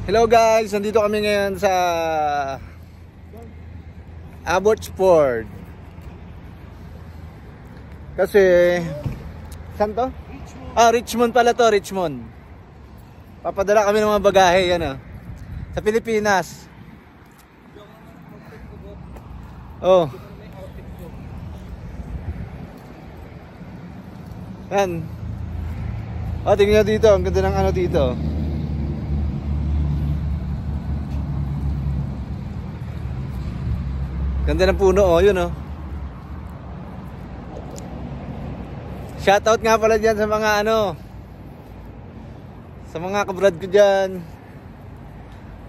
Hello guys, nandito kami ngayon sa Abbotsford. Kasi saan to? Richmond pala to, Richmond. Papadala kami ng mga bagahe, yan sa Pilipinas. Oh. Yan. Tingnan nyo dito, ang ganda ng dito. Ganda ng puno, yun Shoutout nga pala dyan sa mga sa mga kabrad ko dyan.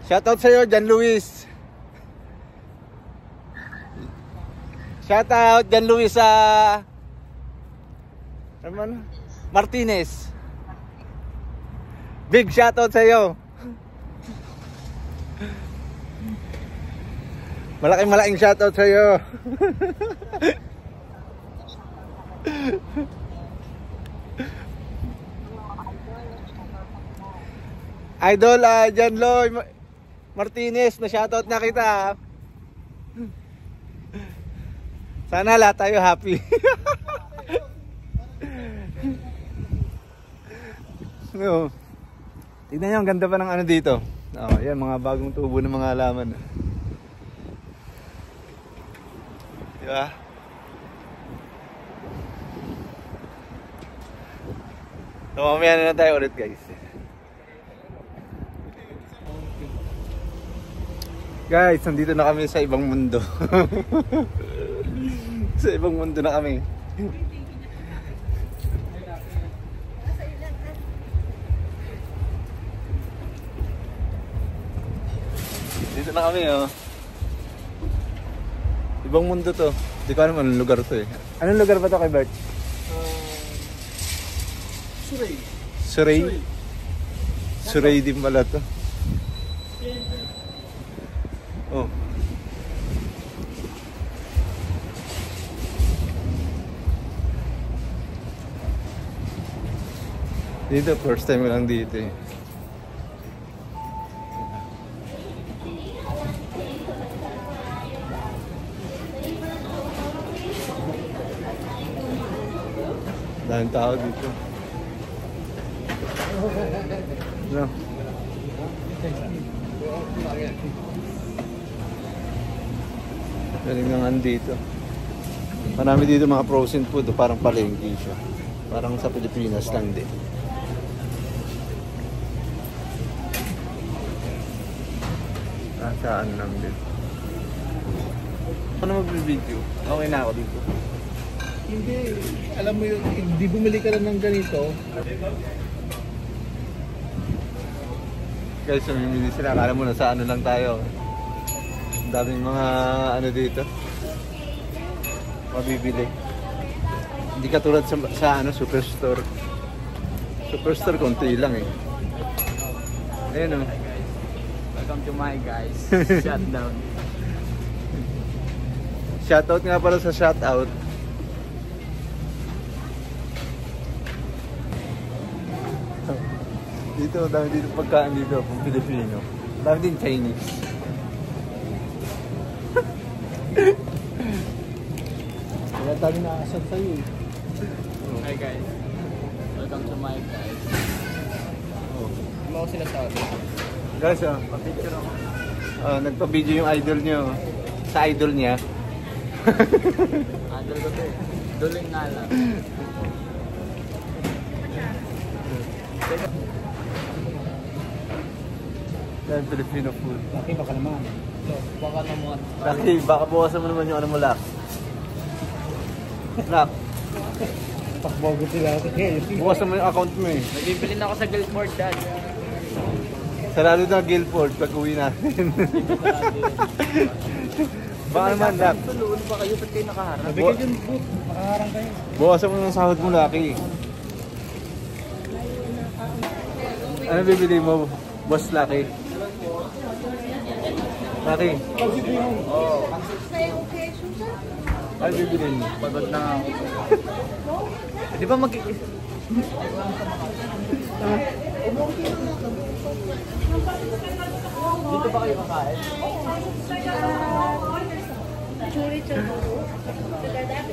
Shoutout sa'yo, Jan Luis. Shoutout, Jan Luis Martinez. Big shoutout sa'yo. Malaking shoutout sa'yo. Idol, Jan Loy Martinez, na shoutout na kita. Sana lahat tayo happy. Tignan nyo, ang ganda pa ng dito. Yan, mga bagong tubo ng mga halaman. Diba? So, mamaya na tayo ulit guys. Guys, nandito na kami sa ibang mundo. Sa ibang mundo na kami. Dito na kami Ibang mundo to. Hindi ko alam anong lugar to Anong lugar ba to kay Bert? Surrey. Surrey din pala to. Oh. Dito, first time ko lang dito Daming tao dito. Galing nga dito. Marami dito mga frozen food, parang palengke siya. Parang sa Pilipinas lang din. Saan lang din. Ano mag-video? Okay na ako dito. Hindi, alam mo yun, hindi bumili ka lang ng ganito. Guys, mamimili sila. Akala mo na sa lang tayo. Ang daming mga dito. Mabibili. Hindi katulad sa Superstore. Superstore, konti lang Ayun Welcome to my guys. Shutdown. Shoutout nga pala sa shoutout. Dito, dami dito pagkaan dito pang Pilipino. Dami din Chinese. Wala tayo nakasad sa'yo Hi guys. Welcome to my guys. Ano ako sinasabi? Guys, pa-picture ako. Nagpa-video yung idol nyo. Sa idol niya. Idol ko Duling nga lang. Yan, Filipino food. Laki baka naman. Baka naman. Laki, baka bukasan mo naman yung mo Lak. Lak. Pakbogo sila. Bukasan mo yung account mo Nagbibilin ako sa Guildford dad. Sarado na Guildford pag uwi natin. Baka naman Lak. Tuloon ba kayo? Ba't kayo nakaharap? Nabigay yung boot. Nakaharang kayo. Bukasan mo ng sahod mo Laki. Ano bibili mo, Boss Laki? Laki? Oo. Ano bibili mo? Pagod na ako. Di ba mag-iis? ba kayo kakain?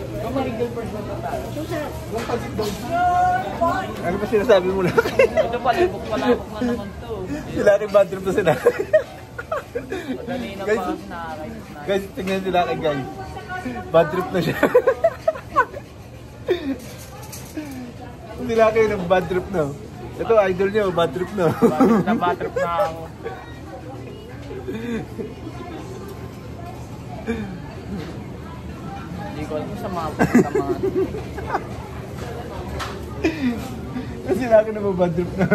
Yung marigal first na tayo. Ano ba sinasabi mo na? Ito palibok na naman to. Sila kay bad trip to sila. Kanina pa kasi nakakainis na. Guys, tingnan sila kay guys. Bad trip na siya. Sila kayo ng bad trip na. Ito, idol niya, bad trip na. Bad trip na ako. Hindi ko alam kung sa mga pagkamahan. Kasi laki na bad trip na.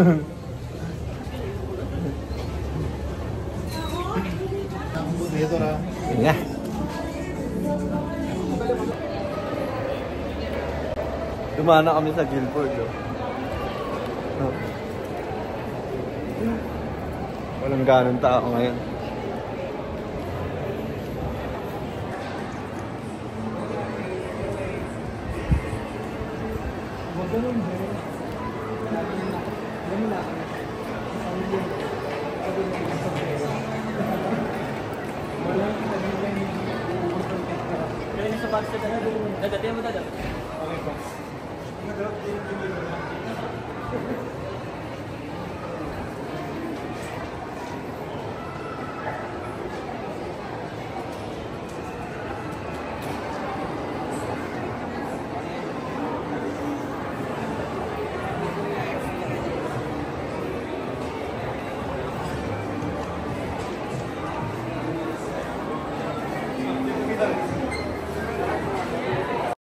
Dito na. Nga. Dumana kami sa Guilford. Oh. Walang ganong tao ngayon. Kaya sa box na dagdagan mo dada. Okay po.